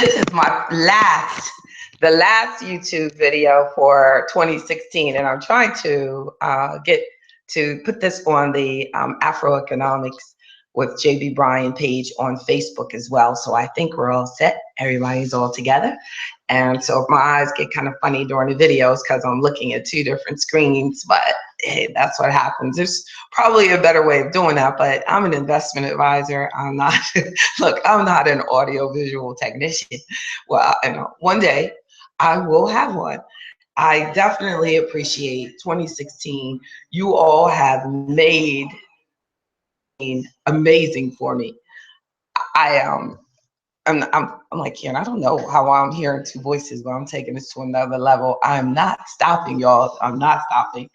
This is the last YouTube video for 2016, and I'm trying to get to put this on the AfroEconomics with Bryan page on Facebook as well. So I think we're all set. Everybody's all together. And so if my eyes get kind of funny during the videos because I'm looking at two different screens, but hey, that's what happens. There's probably a better way of doing that, but I'm an investment advisor. I'm not, look, I'm not an audio visual technician. Well, you know, one day I will have one. I definitely appreciate 2016. You all have made amazing for me. I'm like, Karen, I don't know how I'm hearing two voices, but I'm taking this to another level. I'm not stopping, y'all. I'm not stopping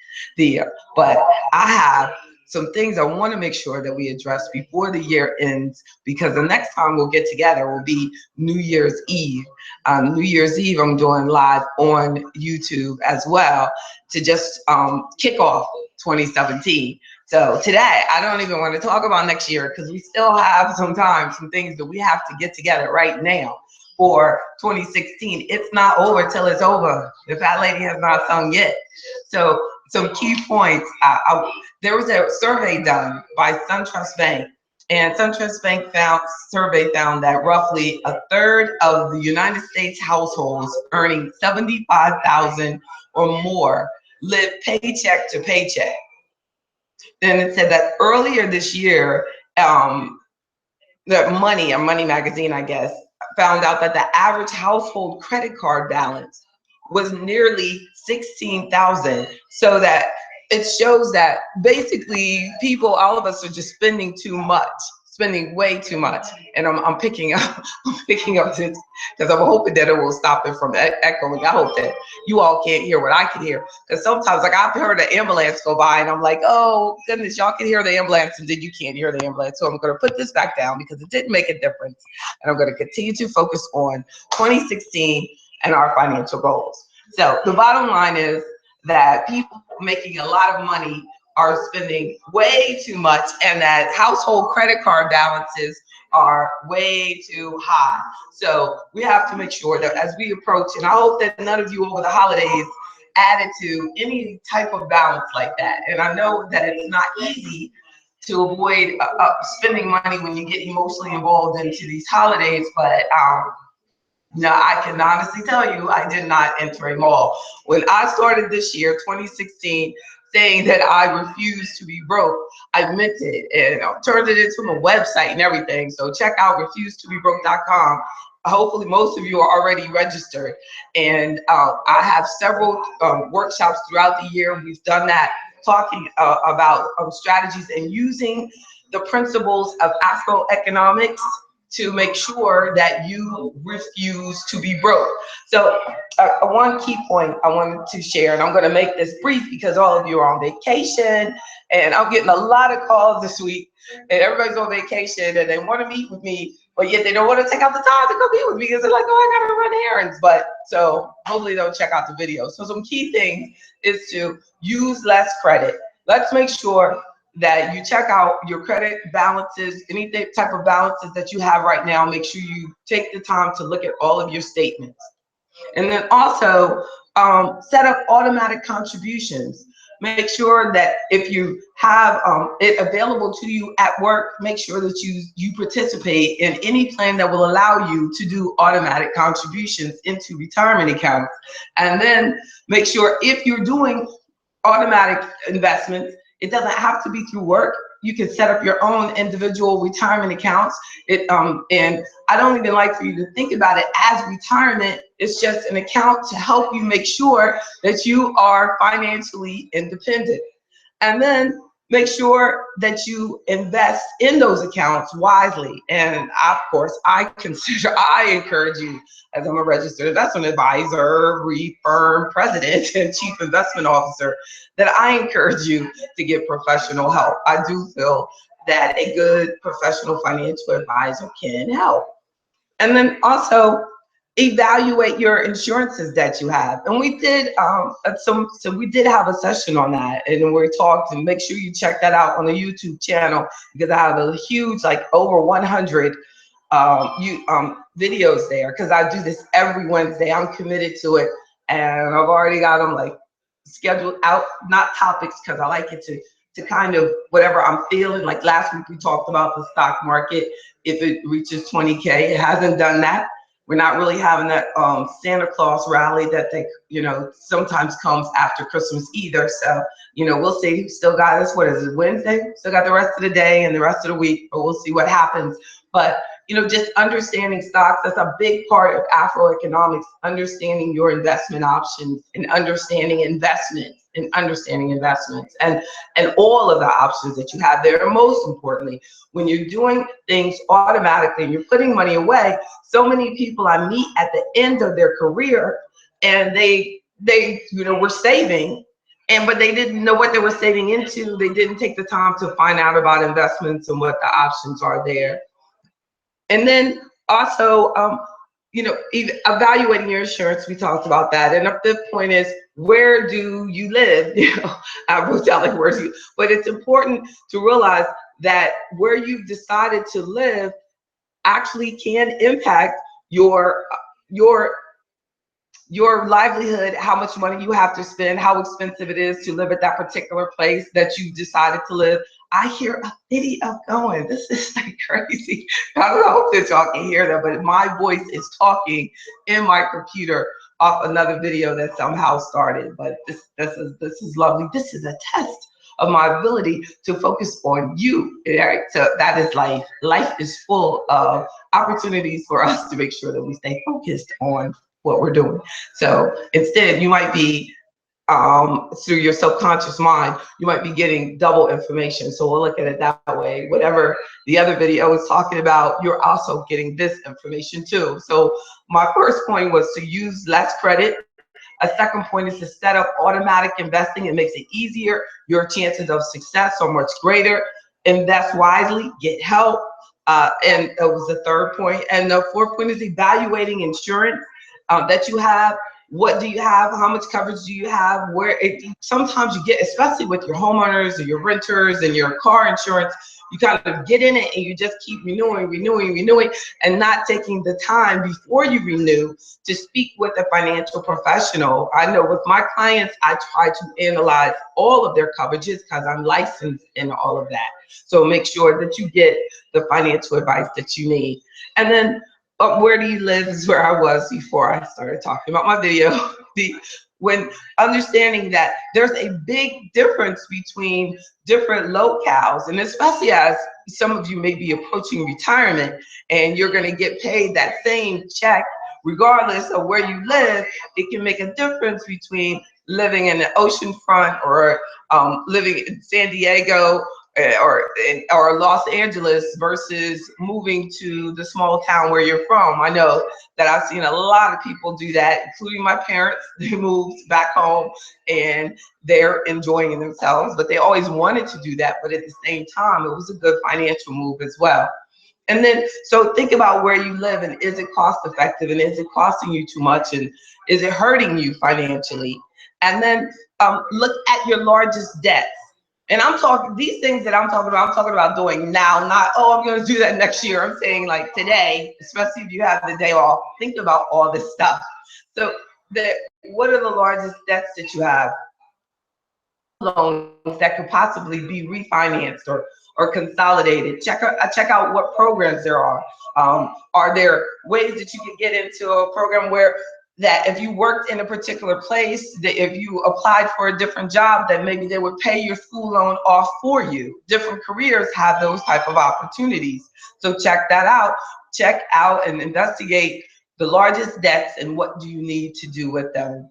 but I have some things I want to make sure that we address before the year ends, because the next time we'll get together will be New Year's Eve. New Year's Eve, I'm doing live on YouTube as well to just kick off 2017. So today, I don't even want to talk about next year because we still have some time, some things that we have to get together right now for 2016. It's not over till it's over. The fat lady has not sung yet. So some key points. There was a survey done by SunTrust Bank, and SunTrust Bank survey found that roughly a third of the United States households earning $75,000 or more live paycheck to paycheck. Then it said that earlier this year, that Money magazine, I guess, found out that the average household credit card balance was nearly $16,000. So that it shows that basically people, all of us, are just spending too much, spending way too much. And I'm picking up this because I'm hoping that it will stop it from echoing. I hope that you all can't hear what I can hear, because sometimes, like, I've heard an ambulance go by and I'm like, oh goodness, y'all can hear the ambulance, and then you can't hear the ambulance. So I'm going to put this back down because it didn't make a difference, and I'm going to continue to focus on 2016 and our financial goals. So the bottom line is that people making a lot of money are spending way too much, and that household credit card balances are way too high. So we have to make sure that as we approach, and I hope that none of you over the holidays added to any type of balance like that. And I know that it's not easy to avoid spending money when you get emotionally involved into these holidays, but no, I can honestly tell you, I did not enter a mall. When I started this year, 2016, saying that I refused to be broke, I meant it, and I turned it into a website and everything. So check out refusetobebroke.com. Hopefully most of you are already registered. And I have several workshops throughout the year. We've done that, talking about strategies and using the principles of AfroEconomics to make sure that you refuse to be broke. So one key point I wanted to share, and I'm gonna make this brief because all of you are on vacation, and I'm getting a lot of calls this week, and everybody's on vacation and they wanna meet with me, but yet they don't wanna take out the time to go meet with me because they're like, oh, I gotta run errands. But so hopefully they'll check out the video. So some key things is to use less credit. Let's make sure that you check out your credit balances, any type of balances that you have right now. Make sure you take the time to look at all of your statements. And then also set up automatic contributions. Make sure that if you have it available to you at work, make sure that you participate in any plan that will allow you to do automatic contributions into retirement accounts. And then make sure, if you're doing automatic investments, it doesn't have to be through work. You can set up your own individual retirement accounts. And I don't even like for you to think about it as retirement. It's just an account to help you make sure that you are financially independent. And then make sure that you invest in those accounts wisely. And of course, I encourage you, as I'm a registered investment advisor, firm president, and chief investment officer, that I encourage you to get professional help. I do feel that a good professional financial advisor can help. And then also evaluate your insurances that you have. And we did so we did have a session on that, and we talked, and make sure you check that out on the YouTube channel, because I have a huge, like over 100 videos there, because I do this every Wednesday. I'm committed to it, and I've already got them like scheduled out, not topics, because I like it to kind of whatever I'm feeling. Like last week we talked about the stock market. If it reaches 20K, it hasn't done that. We're not really having that Santa Claus rally that they, sometimes comes after Christmas either. So, we'll see. Still got us, what is it, Wednesday? Still got the rest of the day and the rest of the week, but we'll see what happens. But, just understanding stocks, that's a big part of AfroEconomics, understanding your investment options and understanding investments and all of the options that you have there. And most importantly, when you're doing things automatically and you're putting money away, so many people I meet at the end of their career, and they were saving, but they didn't know what they were saving into. They didn't take the time to find out about investments and what the options are there. And then also, evaluating your insurance. We talked about that. And the fifth point is, where do you live? I wrote down like, where do you, but it's important to realize that where you've decided to live actually can impact your livelihood, how much money you have to spend, how expensive it is to live at that particular place that you decided to live. I hear a video going, this is like crazy. I don't know if y'all can hear that, but my voice is talking in my computer off another video that somehow started. But this is lovely. This is a test of my ability to focus on you. Right? So that is life. Life is full of opportunities for us to make sure that we stay focused on what we're doing. So instead, you might be through your subconscious mind, you might be getting double information. So we'll look at it that way. Whatever the other video was talking about, you're also getting this information too. So my first point was to use less credit. A second point is to set up automatic investing. It makes it easier. Your chances of success are much greater. Invest wisely, get help. And that was the third point. And the fourth point is evaluating insurance that you have. What do you have? How much coverage do you have? Sometimes you get, especially with your homeowners or your renters and your car insurance, you kind of get in it and you just keep renewing, and not taking the time before you renew to speak with a financial professional. I know with my clients, I try to analyze all of their coverages because I'm licensed in all of that. So make sure that you get the financial advice that you need. And then where do you live is where I was before I started talking about my video. When understanding that there's a big difference between different locales, and especially as some of you may be approaching retirement and you're going to get paid that same check regardless of where you live, it can make a difference between living in the ocean front or living in San Diego or Los Angeles versus moving to the small town where you're from. I know that I've seen a lot of people do that, including my parents. They moved back home and they're enjoying themselves, but they always wanted to do that. But at the same time, it was a good financial move as well. And then, so think about where you live, and is it cost effective, and is it costing you too much, and is it hurting you financially? And then look at your largest debts. And I'm talking, these things that I'm talking about doing now, not, oh, I'm going to do that next year. I'm saying like today, especially if you have the day off, think about all this stuff. So what are the largest debts that you have? Loans that could possibly be refinanced or consolidated. Check out what programs there are. Are there ways that you can get into a program where that if you worked in a particular place, that if you applied for a different job, that maybe they would pay your school loan off for you. Different careers have those type of opportunities. So check that out. Check out and investigate the largest debts and what do you need to do with them.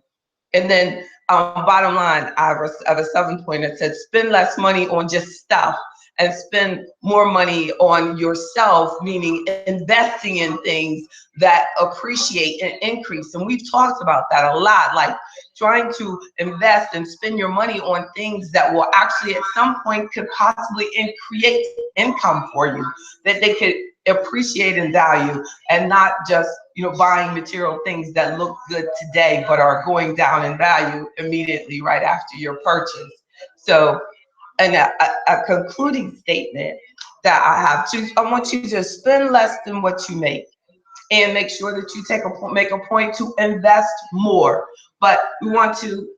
And then bottom line, I have a 7 point that says spend less money on just stuff and spend more money on yourself, meaning investing in things that appreciate and increase. And we've talked about that a lot, like trying to invest and spend your money on things that will actually at some point could possibly create income for you, that they could appreciate and value, and not just buying material things that look good today but are going down in value immediately right after your purchase. So, and a concluding statement that I have to, I want you to spend less than what you make, and make sure that you make a point to invest more. But we want to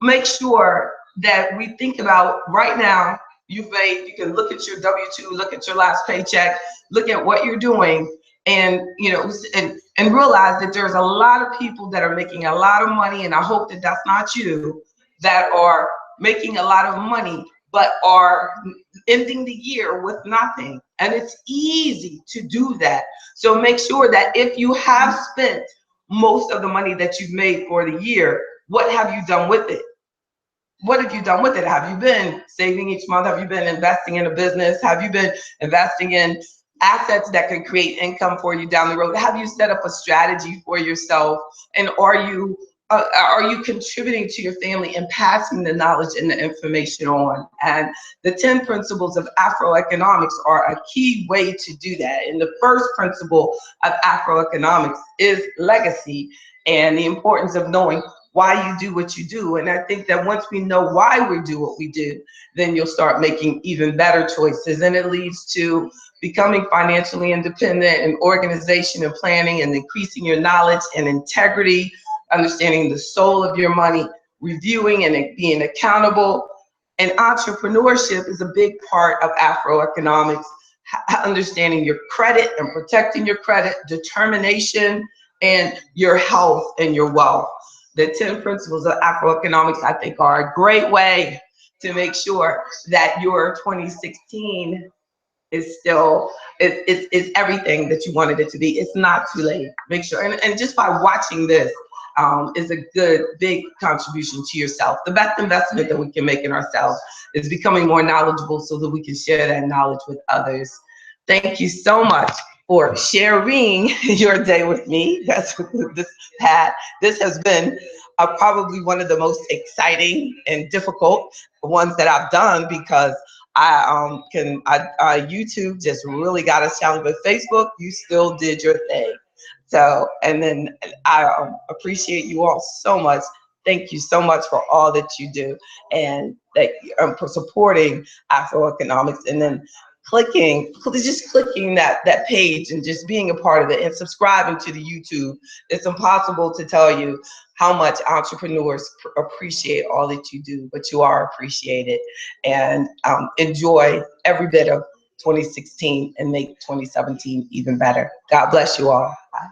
make sure that we think about right now, you can look at your W-2, look at your last paycheck, look at what you're doing, and and realize that there's a lot of people that are making a lot of money, and I hope that that's not you, that are making a lot of money but are ending the year with nothing. And it's easy to do that. So make sure that if you have spent most of the money that you've made for the year, what have you done with it? What have you done with it? Have you been saving each month? Have you been investing in a business? Have you been investing in assets that can create income for you down the road? Have you set up a strategy for yourself? And are you contributing to your family and passing the knowledge and the information on? And the 10 principles of Afroeconomics are a key way to do that. And the first principle of Afroeconomics is legacy, and the importance of knowing why you do what you do. And I think that once we know why we do what we do, then you'll start making even better choices. And it leads to becoming financially independent, and organization and planning, and increasing your knowledge and integrity, understanding the soul of your money, reviewing and being accountable. And entrepreneurship is a big part of Afroeconomics, understanding your credit and protecting your credit, determination, and your health and your wealth. The 10 principles of Afroeconomics, I think, are a great way to make sure that your 2016 is still, it's everything that you wanted it to be. It's not too late. Make sure, and just by watching this is a good, big contribution to yourself. The best investment that we can make in ourselves is becoming more knowledgeable so that we can share that knowledge with others. Thank you so much for sharing your day with me. That's this, Pat. This has been probably one of the most exciting and difficult ones that I've done, because YouTube just really got us challenged, but Facebook, you still did your thing. So, and then I appreciate you all so much. Thank you so much for all that you do, and that for supporting Afroeconomics, and then just clicking that page and just being a part of it and subscribing to the YouTube. It's impossible to tell you how much entrepreneurs appreciate all that you do, but you are appreciated. And enjoy every bit of 2016 and make 2017 even better. God bless you all. Bye.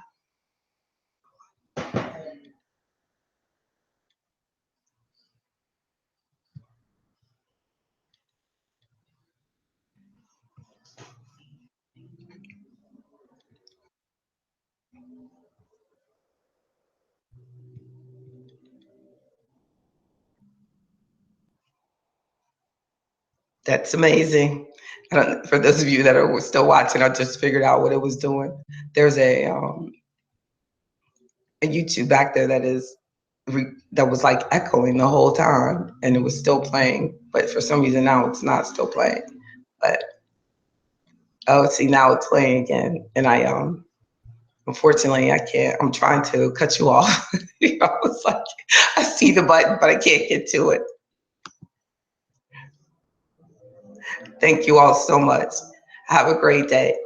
That's amazing. For those of you that are still watching, I just figured out what it was doing. There's a YouTube back there that was like echoing the whole time, and it was still playing, but for some reason now it's not still playing. But oh, see, now it's playing again, and I unfortunately I can't. I'm trying to cut you off. It's like I see the button, but I can't get to it. Thank you all so much. Have a great day.